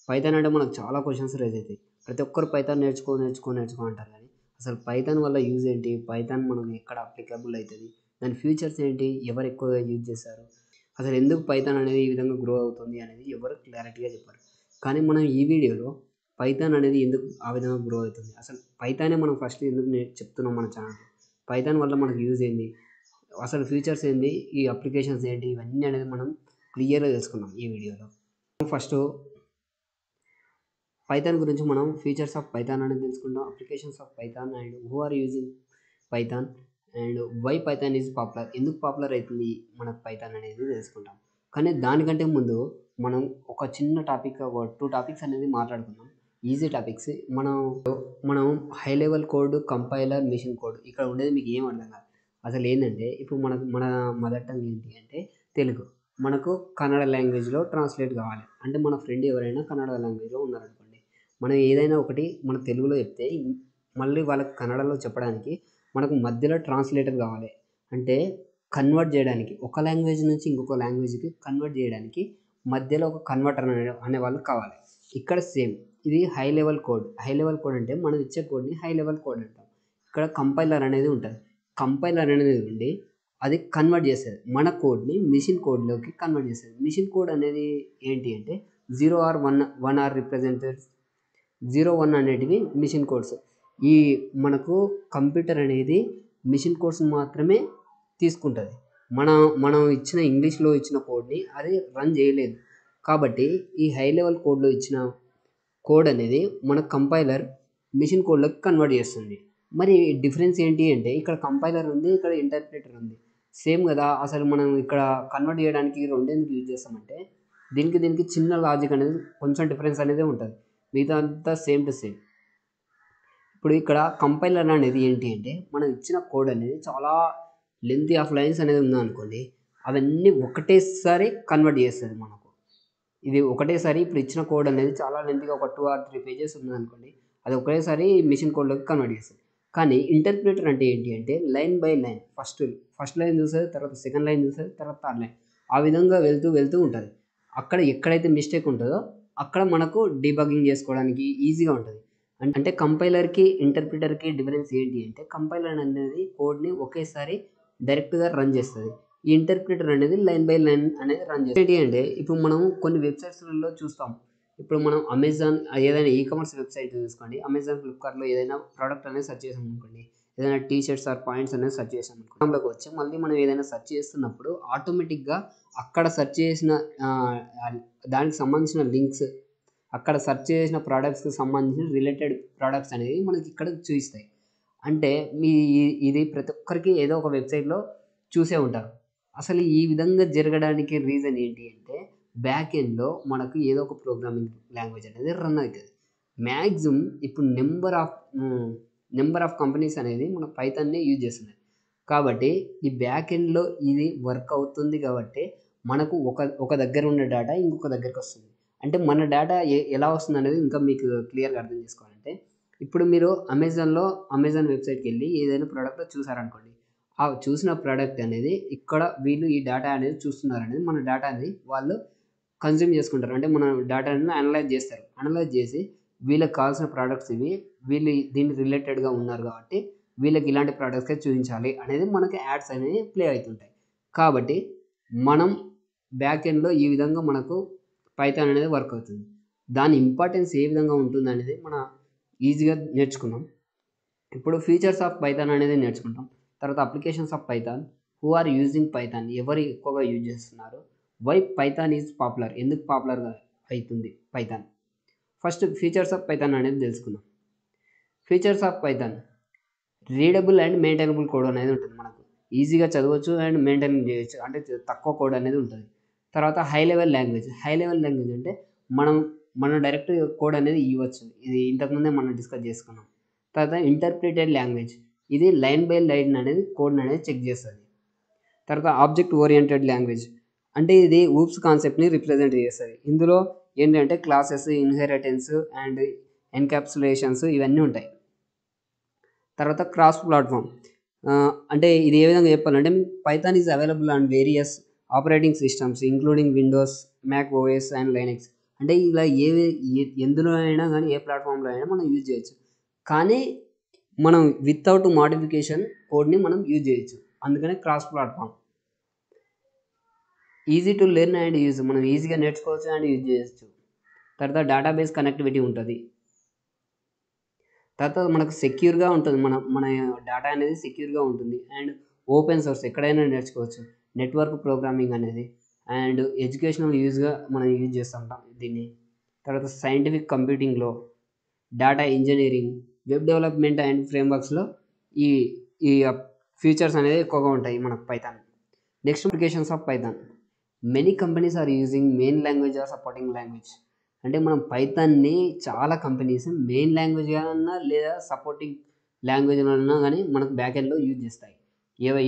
Python అంటే మనకు చాలా క్వెషన్స్ రైజ్ అవుతాయి. ప్రతి ఒక్కరు పైథాన్ నేర్చుకో అంటారు కానీ అసలు పైథాన్ వల్ల యూజ్ ఏంటి? పైథాన్ మనకు ఎక్కడ అప్లికబుల్ అవుతుంది? దాని ఫీచర్స్ ఏంటి? ఎవరు ఎక్కువగా యూజ్ చేస్తారు? అసలు ఎందుకు పైథాన్ అనేది ఈ విధంగా గ్రో అవుతుంది అనేది ఎవరు క్లారిటీగా చెప్పారు. కానీ మనం ఈ వీడియోలో పైథాన్ అనేది ఎందుకు ఆ విధంగా గ్రో అవుతుంది? అసలు పైథానే మనం ఫస్ట్ ఎందుకు చెప్తున్నాం మన ఛానల్‌లో? పైథాన్ వల్ల మనకు యూజ్ ఏంది? అసలు ఫీచర్స్ ఏంది? ఈ అప్లికేషన్స్ ఏంటి? ఇవన్నీ అనేది మనం క్లియర్‌గా తెలుసుకుందాం ఈ వీడియోలో. ఫస్ట్ పైథాన్ గురించి మనం ఫీచర్స్ ఆఫ్ పైథాన్ అనేది తెలుసుకుందాం. Applications of Python and who are using Python and why Python is popular. ఎందుకు పాపులర్ అవుతుంది మనకు పైథాన్ అనేది తెలుసుకుంటాం. కానీ దానికంటే ముందు మనం ఒక చిన్న టాపిక్, ఒక 2 టాపిక్స్ అనేది మాట్లాడుకుందాం. Easy topics. మనం high level code, compiler, machine code ఇక్కడ ఉండేది మీకు ఏం అర్థం కాదు. అసలు ఏంటంటే ఇప్పుడు మన మదర్ టంగ్ ఏంటి అంటే తెలుగు. మనకు కన్నడ లాంగ్వేజ్లో ట్రాన్స్లేట్ కావాలి. అంటే మన ఫ్రెండ్ ఎవరైనా కన్నడ లాంగ్వేజ్లో ఉన్నారనుకోండి, మనం ఏదైనా ఒకటి మన తెలుగులో చెప్తే మళ్ళీ వాళ్ళకి కన్నడలో చెప్పడానికి మనకు మధ్యలో ట్రాన్స్లేటర్ కావాలి. అంటే కన్వర్ట్ చేయడానికి, ఒక లాంగ్వేజ్ నుంచి ఇంకొక లాంగ్వేజ్కి కన్వర్ట్ చేయడానికి మధ్యలో ఒక కన్వర్టర్ అనే వాళ్ళు కావాలి. ఇక్కడ సేమ్ ఇది high level code. High level code అంటే మనం ఇచ్చే కోడ్ని హై లెవెల్ కోడ్ అంటాం. ఇక్కడ కంపైలర్ అనేది ఉంటుంది. కంపైలర్ అనేది ఉండి అది కన్వర్ట్ చేస్తుంది. మన కోడ్ని మిషన్ కోడ్లోకి కన్వర్ట్ చేస్తుంది. మిషన్ కోడ్ అనేది ఏంటి అంటే 0 ఆర్ 1 ఆర్ రిప్రజెంటెడ్ 0, 1 అనేటివి మిషన్ కోడ్స్. ఈ మనకు కంప్యూటర్ అనేది మిషన్ కోడ్స్ మాత్రమే తీసుకుంటుంది. మనం ఇచ్చిన ఇంగ్లీష్లో ఇచ్చిన కోడ్ని అది రన్ చేయలేదు. కాబట్టి ఈ హై లెవెల్ కోడ్లో ఇచ్చిన కోడ్ అనేది మన కంపైలర్ మిషన్ కోడ్లోకి కన్వర్ట్ చేస్తుంది. మరి డిఫరెన్స్ ఏంటి అంటే ఇక్కడ కంపైలర్ ఉంది, ఇక్కడ ఇంటర్ప్రిటర్ ఉంది. సేమ్ కదా. అసలు మనం ఇక్కడ కన్వర్ట్ చేయడానికి రెండెందుకు యూజ్ చేస్తామంటే దీనికి చిన్న లాజిక్ అనేది కొంచెం డిఫరెన్స్ అనేది ఉంటుంది. మిగతా అంతా సేమ్ టు సేమ్. ఇప్పుడు ఇక్కడ కంపైలర్ అనేది ఏంటి అంటే మనం ఇచ్చిన కోడ్ అనేది చాలా లెంతీ ఆఫ్ లైన్స్ అనేది ఉందనుకోండి, అవన్నీ ఒకటేసారి కన్వర్ట్ చేస్తుంది మనకు. ఇది ఒకటేసారి ఇప్పుడు ఇచ్చిన కోడ్ అనేది చాలా లెంతీగా ఒక 2 ఆర్ 3 పేజెస్ ఉందనుకోండి, అది ఒకేసారి మిషన్ కోడ్లోకి కన్వర్ట్ చేస్తుంది. కానీ ఇంటర్ప్రిటర్ అంటే ఏంటి అంటే line by line first line చూస్తుంది, తర్వాత సెకండ్ లైన్ చూస్తుంది, తర్వాత థర్డ్ లైన్, ఆ విధంగా వెళ్తూ ఉంటుంది. అక్కడ ఎక్కడైతే మిస్టేక్ ఉంటుందో అక్కడ మనకు డీబగ్గింగ్ చేసుకోవడానికి ఈజీగా ఉంటుంది. అంటే కంపైలర్కి ఇంటర్ప్రిటర్కి డిఫరెన్స్ ఏంటి అంటే కంపైలర్ అనేది కోడ్ని ఒకేసారి డైరెక్ట్గా రన్ చేస్తుంది. ఈ ఇంటర్ప్రిటర్ అనేది లైన్ బై లైన్ అనేది రన్ చేస్తుంది. ఏంటి అంటే ఇప్పుడు మనం కొన్ని వెబ్సైట్స్లలో చూస్తాం. ఇప్పుడు మనం అమెజాన్ ఏదైనా కామర్స్ వెబ్సైట్ చూసుకోండి. అమెజాన్, ఫ్లిప్కార్ట్లో ఏదైనా ప్రోడక్ట్ అనేది సెర్చ్ చేసాం అనుకోండి, ఏదైనా టీ షర్ట్స్ ఆర్ పాయింట్స్ అనేది సెర్చ్ చేసాం అనుకోండి, దాంట్లోకి వచ్చి మళ్ళీ మనం ఏదైనా సెర్చ్ చేస్తున్నప్పుడు ఆటోమేటిక్గా అక్కడ సెర్చ్ చేసిన దానికి సంబంధించిన లింక్స్, అక్కడ సెర్చ్ చేసిన ప్రోడక్ట్స్కి సంబంధించిన రిలేటెడ్ ప్రోడక్ట్స్ అనేవి మనకి ఇక్కడ చూపిస్తాయి. అంటే ఇది ప్రతి ఒక్కరికి ఏదో ఒక వెబ్సైట్లో చూసే ఉంటారు. అసలు ఈ విధంగా జరగడానికి రీజన్ ఏంటి అంటే బ్యాక్ ఎండ్లో మనకు ఏదో ఒక ప్రోగ్రామింగ్ లాంగ్వేజ్ అనేది రన్ అవుతుంది. మ్యాక్సిమం ఇప్పుడు నెంబర్ ఆఫ్ కంపెనీస్ అనేది మన పైథాన్ని యూజ్ చేస్తున్నాయి. కాబట్టి ఈ బ్యాక్ ఎండ్లో ఇది వర్క్ అవుతుంది కాబట్టి మనకు ఒక దగ్గర ఉన్న డేటా ఇంకొక దగ్గరికి వస్తుంది. అంటే మన డేటా ఎలా వస్తుంది అనేది ఇంకా మీకు క్లియర్గా అర్థం చేసుకోవాలంటే ఇప్పుడు మీరు అమెజాన్ వెబ్సైట్కి వెళ్ళి ఏదైనా ప్రోడక్ట్ చూసారనుకోండి, ఆ చూసిన ప్రోడక్ట్ అనేది ఇక్కడ వీళ్ళు ఈ డేటా అనేది చూస్తున్నారు అనేది మన డేటా అనేది వాళ్ళు కన్జ్యూమ్ చేసుకుంటారు. అంటే మన డేటాని అనలైజ్ చేస్తారు. అనలైజ్ చేసి వీళ్ళకి కావాల్సిన ప్రోడక్ట్స్ ఇవి, వీళ్ళు దీనికి రిలేటెడ్గా ఉన్నారు కాబట్టి వీళ్ళకి ఇలాంటి ప్రోడక్ట్సే చూపించాలి అనేది మనకి యాడ్స్ అనేవి ప్లే అవుతుంటాయి. కాబట్టి మనం బ్యాక్ ఎండ్లో ఈ విధంగా మనకు పైథాన్ అనేది వర్క్ అవుతుంది. దాని ఇంపార్టెన్స్ ఏ విధంగా ఉంటుంది అనేది మనం ఈజీగా నేర్చుకుందాం. ఇప్పుడు ఫీచర్స్ ఆఫ్ పైథాన్ అనేది నేర్చుకుంటాం. తర్వాత applications of Python, who are using Python, ఎవరు ఎక్కువగా యూజ్ చేస్తున్నారు, వై పైథాన్ ఈజ్ పాపులర్, ఎందుకు పాపులర్గా అవుతుంది Python. First features of Python అనేది తెలుసుకుందాం. Features of Python readable and maintainable code అనేది ఉంటుంది. మనకు ఈజీగా చదవచ్చు అండ్ మెయింటైన్ చేయొచ్చు, అంటే తక్కువ కోడ్ అనేది ఉంటుంది. తర్వాత హై లెవెల్ లాంగ్వేజ్ అంటే మనం డైరెక్ట్ కోడ్ అనేది ఇవ్వచ్చు. ఇది ఇంతకుముందే మనం డిస్కస్ చేసుకున్నాం. తర్వాత ఇంటర్ప్రిటెడ్ లాంగ్వేజ్, ఇది లైన్ బై లైన్ అనేది కోడ్ అనేది చెక్ చేస్తుంది. తర్వాత ఆబ్జెక్ట్ ఓరియంటెడ్ లాంగ్వేజ్ అంటే ఇది ఊప్స్ కాన్సెప్ట్ని రిప్రజెంట్ చేస్తుంది. ఇందులో ఏంటంటే క్లాసెస్, ఇన్హెరిటెన్స్ అండ్ ఎన్కాప్సులేషన్స్ ఇవన్నీ ఉంటాయి. తర్వాత క్రాస్ ప్లాట్ఫామ్ అంటే ఇది ఏ విధంగా చెప్పాలంటే Python is available on various operating systems including Windows, Mac OS and Linux. అంటే ఇలా ఎందులో అయినా కానీ ఏ ప్లాట్ఫామ్లో అయినా మనం యూజ్ చేయొచ్చు. కానీ మనం వితౌట్ మోడిఫికేషన్ కోడ్ని మనం యూజ్ చేయొచ్చు. అందుకనే cross platform. Easy to learn and use, మనం ఈజీగా నేర్చుకోవచ్చు అండ్ యూజ్ చేయొచ్చు. తర్వాత డేటాబేస్ కనెక్టివిటీ ఉంటుంది. తర్వాత మనకు సెక్యూర్గా ఉంటుంది, మన డేటా అనేది సెక్యూర్గా ఉంటుంది. అండ్ ఓపెన్ సోర్స్, ఎక్కడైనా నేర్చుకోవచ్చు. నెట్వర్క్ ప్రోగ్రామింగ్ అనేది అండ్ ఎడ్యుకేషనల్ యూజ్గా మనం యూజ్ చేస్తుంటాం దీన్ని. తర్వాత సైంటిఫిక్ కంప్యూటింగ్లో, data engineering, web development and ఫ్రేమ్వర్క్స్లో ఈ ఈ ఫీచర్స్ అనేది ఎక్కువగా ఉంటాయి మనకు Python. Next applications of Python. Many companies are using main language are supporting language. అంటే మనం పైథాన్ని చాలా కంపెనీస్ మెయిన్ లాంగ్వేజ్గా అన్నా లేదా సపోర్టింగ్ లాంగ్వేజ్లో అన్నా కానీ మనకు బ్యాక్ ఎండ్లో యూజ్ చేస్తాయి.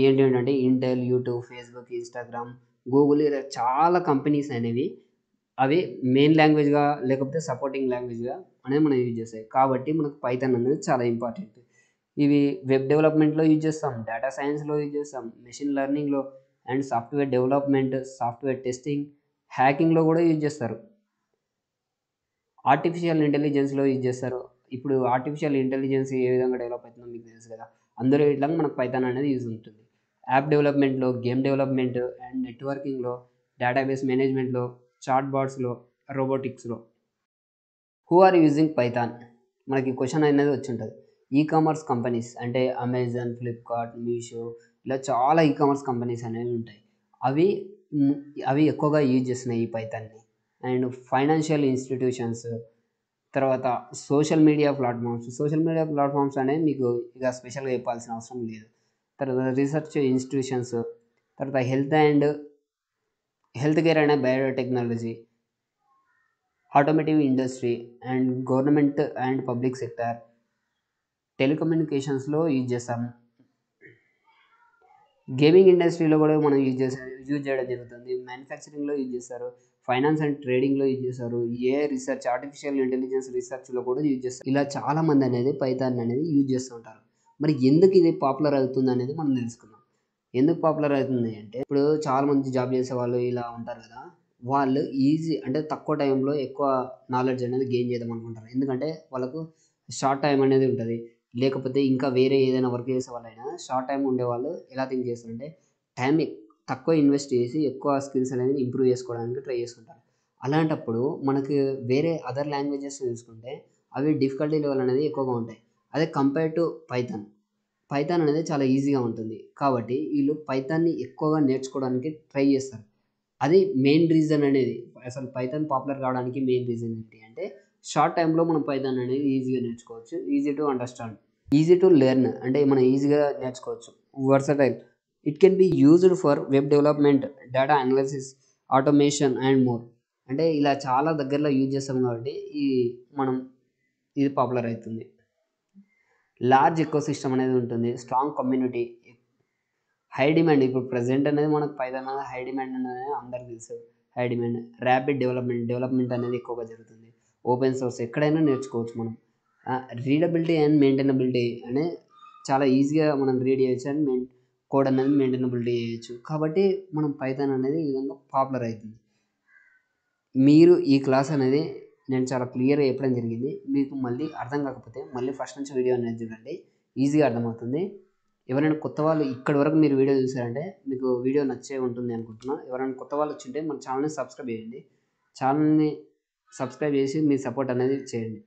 ఏంటంటే Intel, YouTube, Facebook, Instagram, Google, ఇలా చాలా కంపెనీస్ అనేవి అవి మెయిన్ లాంగ్వేజ్గా లేకపోతే సపోర్టింగ్ లాంగ్వేజ్గా అనేది మనం యూజ్ చేస్తాయి. కాబట్టి మనకు పైథాన్ అనేది చాలా ఇంపార్టెంట్. ఇవి వెబ్ డెవలప్మెంట్లో యూజ్ చేస్తాం, డేటా సైన్స్లో యూజ్ చేస్తాం, మెషిన్ లెర్నింగ్లో and software development, software testing, హ్యాకింగ్లో కూడా యూజ్ చేస్తారు. ఆర్టిఫిషియల్ ఇంటెలిజెన్స్లో యూజ్ చేస్తారు. ఇప్పుడు ఆర్టిఫిషియల్ ఇంటెలిజెన్స్ ఏ విధంగా డెవలప్ అవుతుందో మీకు తెలుసు కదా, అందులో ఇట్లా మనకు పైథాన్ అనేది యూజ్ ఉంటుంది. యాప్ డెవలప్మెంట్లో, గేమ్ డెవలప్మెంట్ అండ్ నెట్వర్కింగ్లో, డేటాబేస్ మేనేజ్మెంట్లో, చాట్ బాట్స్లో, రోబోటిక్స్లో. హూ ఆర్ యూజింగ్ పైథాన్, మనకి క్వశ్చన్ అనేది వచ్చి ఉంటుంది. కామర్స్ కంపెనీస్ అంటే అమెజాన్, ఫ్లిప్కార్ట్, మీషో, ఇలా చాలా కామర్స్ కంపెనీస్ అనేవి ఉంటాయి. అవి అవి ఎక్కువగా యూజ్ చేస్తున్నాయి ఈ పైథాన్ని. అండ్ ఫైనాన్షియల్ ఇన్స్టిట్యూషన్స్, తర్వాత సోషల్ మీడియా ప్లాట్ఫామ్స్ అనేవి మీకు ఇక స్పెషల్గా చెప్పాల్సిన అవసరం లేదు. తర్వాత రీసెర్చ్ ఇన్స్టిట్యూషన్స్, తర్వాత health care and biotechnology, automotive industry and government and public sector, టెలికమ్యూనికేషన్స్లో యూజ్ చేస్తాము. గేమింగ్ ఇండస్ట్రీలో కూడా మనం యూజ్ చేయడం జరుగుతుంది. మ్యానుఫ్యాక్చరింగ్లో యూజ్ చేస్తారు, ఫైనాన్స్ అండ్ ట్రేడింగ్లో యూజ్ చేస్తారు, రీసెర్చ్, ఆర్టిఫిషియల్ ఇంటెలిజెన్స్ రీసెర్చ్లో కూడా యూజ్ చేస్తారు. ఇలా చాలామంది అనేది పైథాన్ అనేది యూజ్ చేస్తూ ఉంటారు. మరి ఎందుకు ఇది పాపులర్ అవుతుంది అనేది మనం తెలుసుకుందాం. ఎందుకు పాపులర్ అవుతుంది అంటే, ఇప్పుడు చాలామంది జాబ్ చేసే వాళ్ళు ఇలా ఉంటారు కదా, వాళ్ళు అంటే తక్కువ టైంలో ఎక్కువ నాలెడ్జ్ అనేది గెయిన్ చేద్దాం అనుకుంటారు. ఎందుకంటే వాళ్ళకు షార్ట్ టైం అనేది ఉంటుంది. లేకపోతే ఇంకా వేరే ఏదైనా వర్క్ చేసే వాళ్ళైనా షార్ట్ టైం ఉండేవాళ్ళు ఎలా థింక్ చేస్తారంటే, టైం తక్కువ ఇన్వెస్ట్ చేసి ఎక్కువ స్కిల్స్ అనేది ఇంప్రూవ్ చేసుకోవడానికి ట్రై చేసుకుంటారు. అలాంటప్పుడు మనకి వేరే అదర్ లాంగ్వేజెస్ చూసుకుంటే అవి డిఫికల్టీ లెవెల్ అనేది ఎక్కువగా ఉంటాయి. అదే కంపేర్ టు పైథాన్ అనేది చాలా ఈజీగా ఉంటుంది. కాబట్టి వీళ్ళు పైథాన్ని ఎక్కువగా నేర్చుకోవడానికి ట్రై చేస్తారు. అది మెయిన్ రీజన్ అనేది, అసలు పైథాన్ పాపులర్ కావడానికి మెయిన్ రీజన్ ఏంటి అంటే, షార్ట్ టైంలో మనం పైథాన్ అనేది ఈజీగా నేర్చుకోవచ్చు. Easy to understand, easy to learn, అంటే మనం ఈజీగా నేర్చుకోవచ్చు. Versatile, it can be used for web development, data analysis, automation and more. అంటే ఇలా చాలా దగ్గరలో యూజ్ చేస్తాం కాబట్టి మనం ఇది పాపులర్ అవుతుంది. లార్జ్ ఎకో సిస్టమ్ అనేది ఉంటుంది, స్ట్రాంగ్ కమ్యూనిటీ, హై డిమాండ్. ఇప్పుడు ప్రజెంట్ అనేది మనకు పైథాన్ అనేది హై డిమాండ్ అనేది అందరికీ తెలుసు. హై డిమాండ్, ర్యాపిడ్ డెవలప్మెంట్ అనేది ఎక్కువగా జరుగుతుంది. ఓపెన్ సోర్స్, ఎక్కడైనా నేర్చుకోవచ్చు మనం. రీడబిలిటీ అండ్ మెయింటైనబిలిటీ అనే చాలా ఈజీగా మనం రీడ్ చేయొచ్చు అండ్ కోడ్ అనేది మెయింటైనబిలిటీ చేయొచ్చు. కాబట్టి మనం పైథాన్ అనేది ఈ విధంగా పాపులర్ అవుతుంది. మీరు ఈ క్లాస్ అనేది నేను చాలా క్లియర్గా చెప్పడం జరిగింది. మీకు మళ్ళీ అర్థం కాకపోతే మళ్ళీ ఫస్ట్ నుంచి వీడియో అనేది చూడండి, ఈజీగా అర్థమవుతుంది. ఎవరైనా కొత్త వాళ్ళు ఇక్కడి వరకు మీరు వీడియో చూసారంటే మీకు వీడియో నచ్చే ఉంటుంది అనుకుంటున్నా. ఎవరైనా కొత్త వాళ్ళు వచ్చింటే మన ఛానల్ని సబ్స్క్రైబ్ చేయండి. ఛానల్ని సబ్స్క్రైబ్ చేసి మీ సపోర్ట్ అనేది చేయండి.